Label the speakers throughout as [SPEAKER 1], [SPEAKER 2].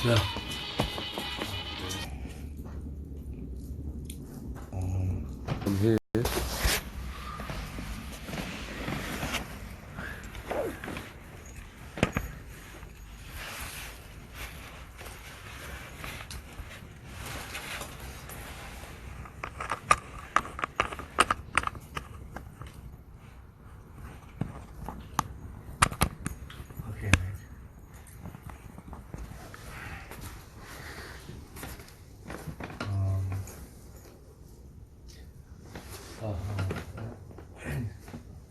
[SPEAKER 1] Yeah. From here.
[SPEAKER 2] Okay, mate.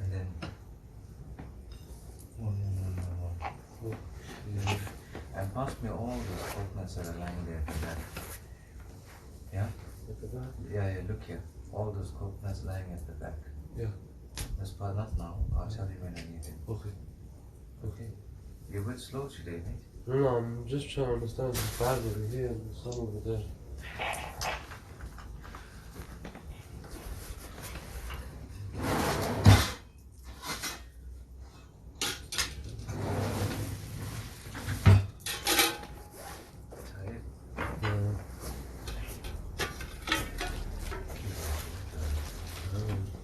[SPEAKER 2] And then one. Oh, shit. And pass me all those coconuts that are lying there at the back. Yeah?
[SPEAKER 1] At the back?
[SPEAKER 2] Yeah, look here. All those coconuts lying at the back.
[SPEAKER 1] Yeah.
[SPEAKER 2] That's part not now. I'll tell you when I need it.
[SPEAKER 1] Okay.
[SPEAKER 2] Okay. You're a bit slow today, mate.
[SPEAKER 1] No, I'm just trying to understand the bag over here and some over there.
[SPEAKER 2] Tired?
[SPEAKER 1] Yeah.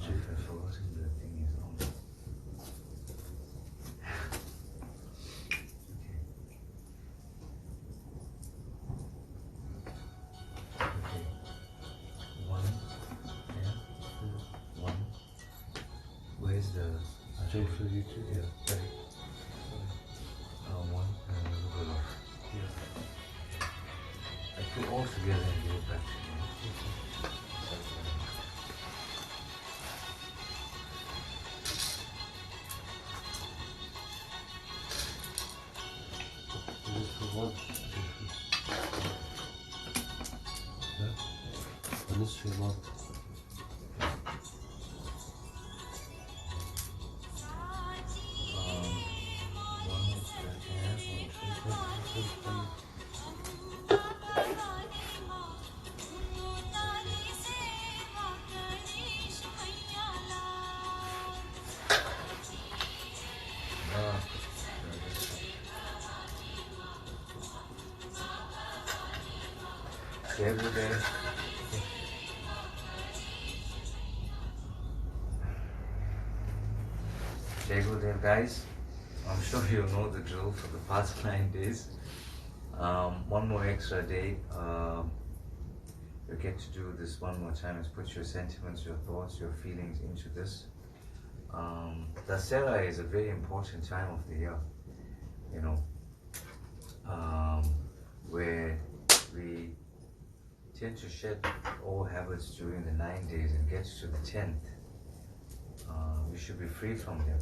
[SPEAKER 2] I forgot the thing is on. Okay. Okay. One. Yeah. One. Where's the
[SPEAKER 1] J for you too?
[SPEAKER 2] Yeah. Ready? One and a little off.
[SPEAKER 1] Yeah.
[SPEAKER 2] I put all together and give it back to you.
[SPEAKER 1] And this for one.
[SPEAKER 2] Yeah.
[SPEAKER 1] And this for one.
[SPEAKER 2] One extra chair, one, two, every day. Good day, guys. I'm sure you know the drill for the past 9 days. One more extra day. You get to do this one more time is put your sentiments, your thoughts, your feelings into this. Dasera is a very important time of the year, you know, where we tend to shed all habits during the 9 days and get to the 10th. We should be free from them.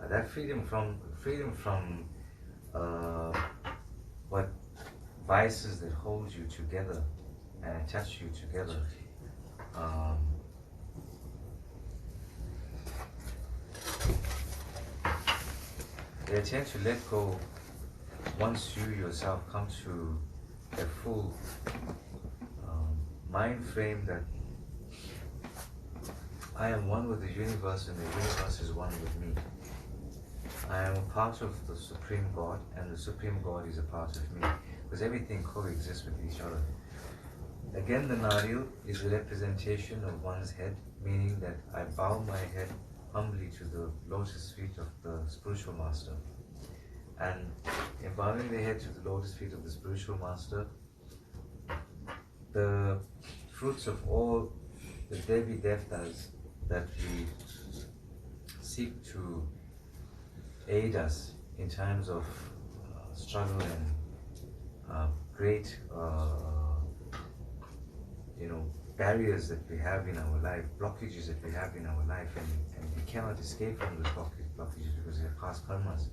[SPEAKER 2] That freedom from what vices that hold you together and attach you together. They tend to let go once you yourself come to a full mind frame that I am one with the universe and the universe is one with me. I am a part of the Supreme God and the Supreme God is a part of me, because everything coexists with each other. Again, the Naril is a representation of one's head, meaning that I bow my head humbly to the lotus feet of the spiritual master. And in bowing the head to the lotus feet of the spiritual master, the fruits of all the Devi Devtas that we seek to aid us in times of struggle and great barriers that we have in our life, blockages that we have in our life, and we cannot escape from those blockages because they are past karmas.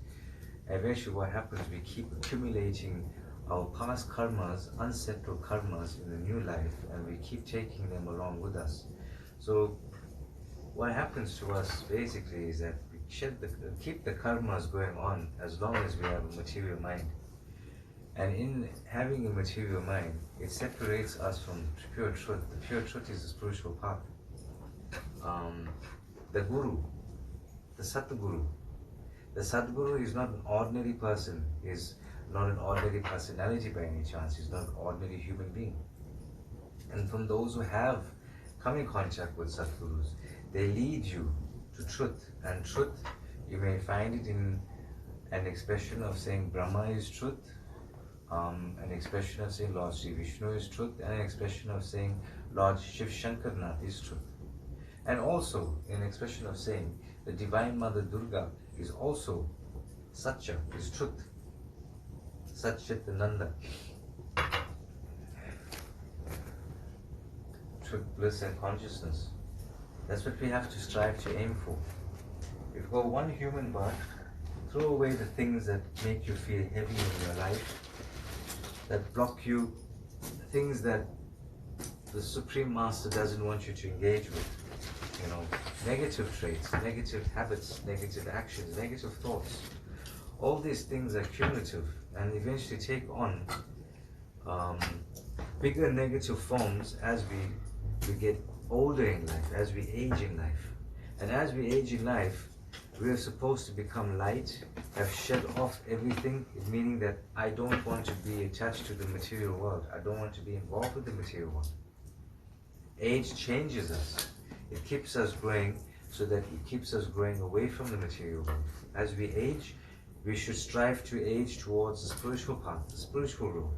[SPEAKER 2] Eventually what happens, we keep accumulating our past karmas, unsettled karmas in the new life, and we keep taking them along with us. So what happens to us basically is that we keep the karmas going on as long as we have a material mind. And in having a material mind, it separates us from pure truth. The pure truth is the spiritual path. The Guru, the Satguru. The Sadguru is not an ordinary person, is not an ordinary personality by any chance. He's not an ordinary human being. And from those who have come in contact with Sadgurus, they lead you to truth. And truth, you may find it in an expression of saying Brahma is truth, an expression of saying Lord Sri Vishnu is truth, and an expression of saying Lord Shiv Shankarnath is truth. And also an expression of saying the Divine Mother Durga is also Satya, is truth. Satchitananda. Truth, bliss and consciousness. That's what we have to strive to aim for. If you go one human birth, throw away the things that make you feel heavy in your life, that block you, things that the Supreme Master doesn't want you to engage with. You know, negative traits, negative habits, negative actions, negative thoughts. All these things are cumulative and eventually take on bigger negative forms as we get older in life, as we age in life. And as we age in life, we are supposed to become light, have shed off everything, meaning that I don't want to be attached to the material world. I don't want to be involved with the material world. Age changes us. It keeps us growing so that it keeps us growing away from the material world. As we age, we should strive to age towards the spiritual path, the spiritual road.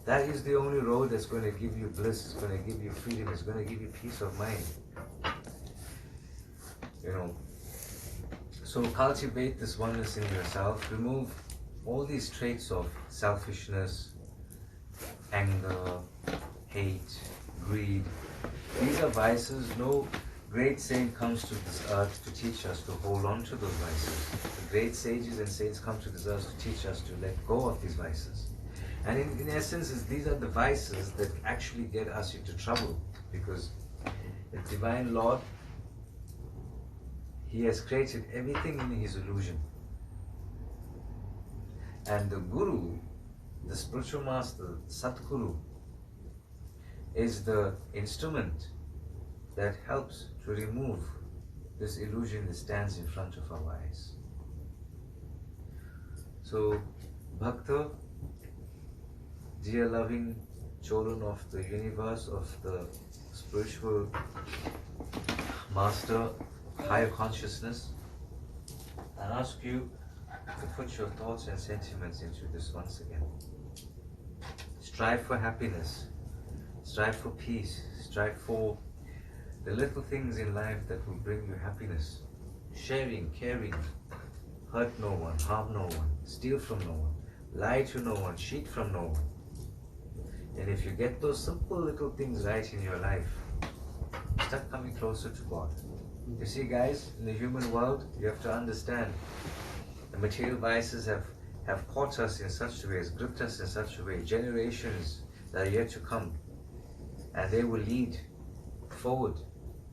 [SPEAKER 2] That is the only road that's going to give you bliss, it's going to give you freedom, it's going to give you peace of mind. You know, so cultivate this oneness in yourself. Remove all these traits of selfishness, anger, hate, greed. These are vices. No great saint comes to this earth to teach us to hold on to those vices. The great sages and saints come to this earth to teach us to let go of these vices. And in essence, these are the vices that actually get us into trouble, because the Divine Lord, He has created everything in His illusion. And the Guru, the spiritual master, Satguru, is the instrument that helps to remove this illusion that stands in front of our eyes. So, Bhakta, dear loving children of the universe, of the spiritual master, higher consciousness, I ask you to put your thoughts and sentiments into this once again. Strive for happiness, strive for peace, strive for the little things in life that will bring you happiness. Sharing, caring, hurt no one, harm no one, steal from no one, lie to no one, cheat from no one. And if you get those simple little things right in your life, start coming closer to God. You see, guys, in the human world, you have to understand the material vices have caught us in such ways, gripped us in such a way, generations that are yet to come, and they will lead forward.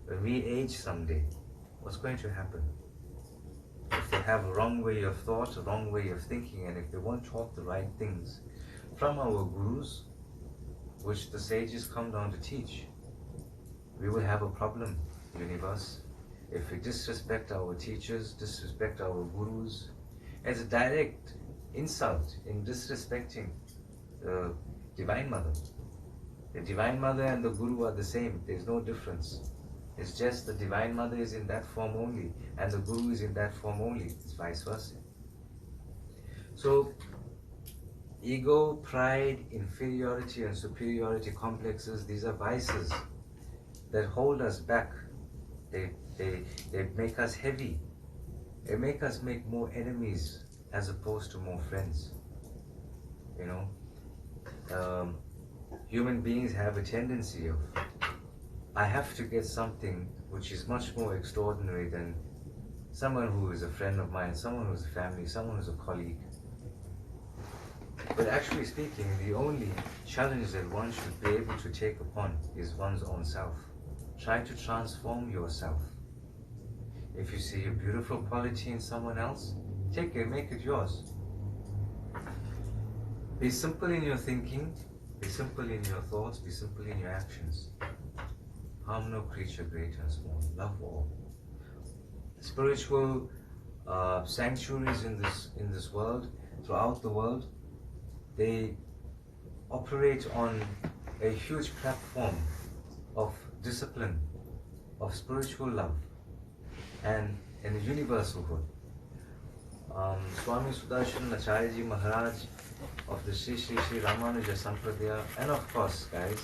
[SPEAKER 2] When we age someday, what's going to happen? If they have a wrong way of thought, a wrong way of thinking, and if they won't talk the right things from our gurus, which the sages come down to teach, we will have a problem, universe. If we disrespect our teachers, disrespect our gurus, as a direct insult in disrespecting the Divine Mother. The Divine Mother and the Guru are the same, there's no difference. It's just the Divine Mother is in that form only, and the Guru is in that form only. It's vice versa. So, ego, pride, inferiority and superiority complexes, these are vices that hold us back. They make us heavy. They make us make more enemies as opposed to more friends. You know, human beings have a tendency of, I have to get something which is much more extraordinary than someone who is a friend of mine, someone who's a family, someone who's a colleague. But actually speaking, the only challenge that one should be able to take upon is one's own self. Try to transform yourself. If you see a beautiful quality in someone else, take it, make it yours. Be simple in your thinking, be simple in your thoughts, be simple in your actions. Harm no creature, great and small. Love all. Spiritual sanctuaries in this world throughout the world, they operate on a huge platform of discipline, of spiritual love, and in a universal good. Swami Sudarshan Acharya Maharaj of the Sri Sri Sri Ramanuja Sampradaya, and of course, guys,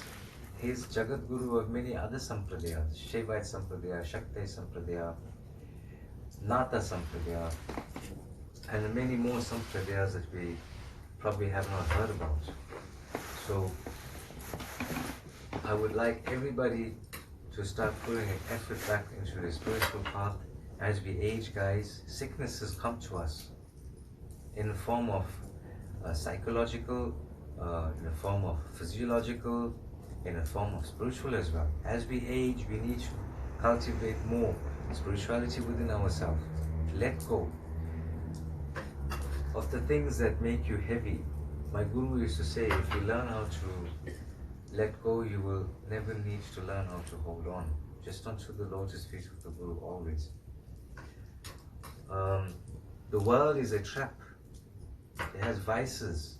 [SPEAKER 2] he's Jagat Guru of many other Sampradayas, Shaivite Sampradaya, Shakti Sampradaya, Nata Sampradaya, and many more Sampradayas that we probably have not heard about. So, I would like everybody to start putting an effort back into the spiritual path. As we age, guys, sicknesses come to us in the form of psychological, in the form of physiological, in the form of spiritual as well. As we age, we need to cultivate more spirituality within ourselves. Let go of the things that make you heavy. My guru used to say, if you learn how to let go, you will never need to learn how to hold on. Just onto the lotus feet of the Guru always. The world is a trap. It has vices.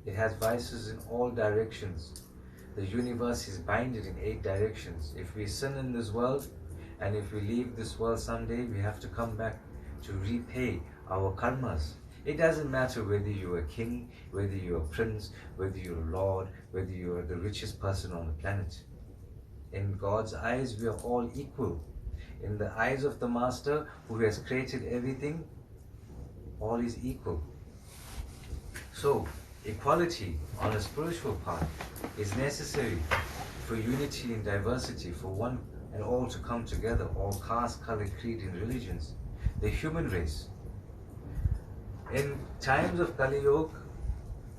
[SPEAKER 2] It has vices in all directions. The universe is bounded in 8 directions. If we sin in this world, and if we leave this world someday, we have to come back to repay our karmas. It doesn't matter whether you're a king, whether you're a prince, whether you're a lord, whether you're the richest person on the planet. In God's eyes, we are all equal. In the eyes of the Master, who has created everything, all is equal. So, equality on a spiritual path is necessary for unity and diversity, for one and all to come together, all caste, color, creed, and religions. The human race. In times of Kali Yuga,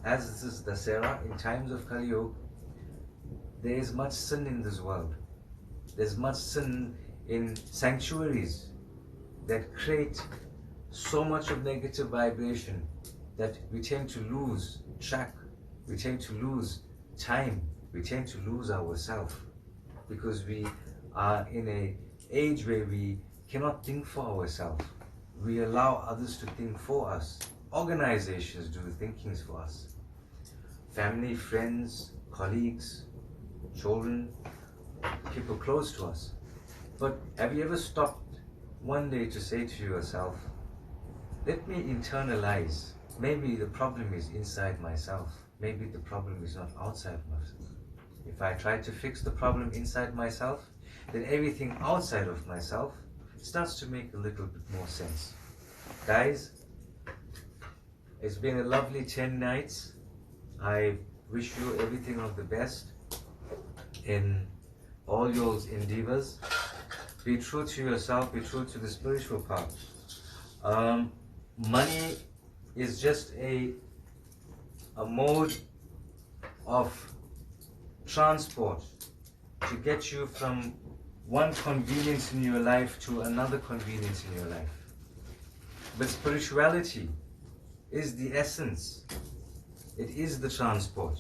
[SPEAKER 2] as this is Dasera, in times of Kali Yuga, there is much sin in this world. There's much sin in sanctuaries that create so much of negative vibration that we tend to lose track, we tend to lose time, we tend to lose ourselves, because we are in an age where we cannot think for ourselves. We allow others to think for us. Organizations do the thinkings for us. Family, friends, colleagues, children, people close to us. But have you ever stopped one day to say to yourself, let me internalize. Maybe the problem is inside myself. Maybe the problem is not outside myself. If I try to fix the problem inside myself, then everything outside of myself starts to make a little bit more sense. Guys, it's been a lovely 10 nights. I wish you everything of the best in all your endeavors. Be true to yourself, be true to the spiritual path. Money is just a mode of transport to get you from one convenience in your life to another convenience in your life. But spirituality is the essence. It is the transport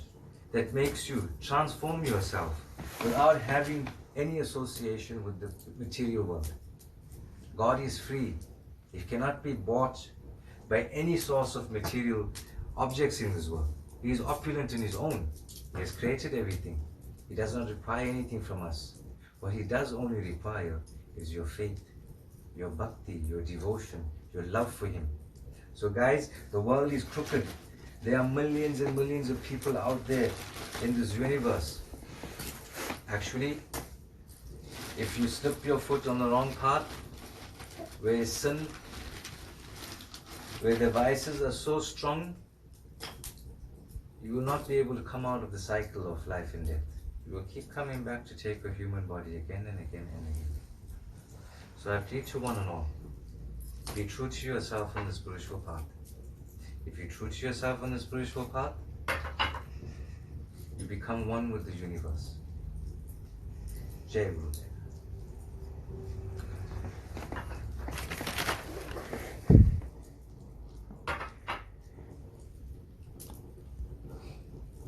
[SPEAKER 2] that makes you transform yourself without having any association with the material world. God is free. He cannot be bought by any source of material objects in this world. He is opulent in His own. He has created everything. He does not require anything from us. What He does only require is your faith, your bhakti, your devotion, your love for Him. So guys, the world is crooked. There are millions and millions of people out there in this universe. Actually, if you slip your foot on the wrong path, where sin, where the vices are so strong, you will not be able to come out of the cycle of life and death. You will keep coming back to take a human body again and again and again. So I plead to one and all, be true to yourself on the spiritual path. If you're true to yourself on the spiritual path, you become one with the universe. Jai Gurudev.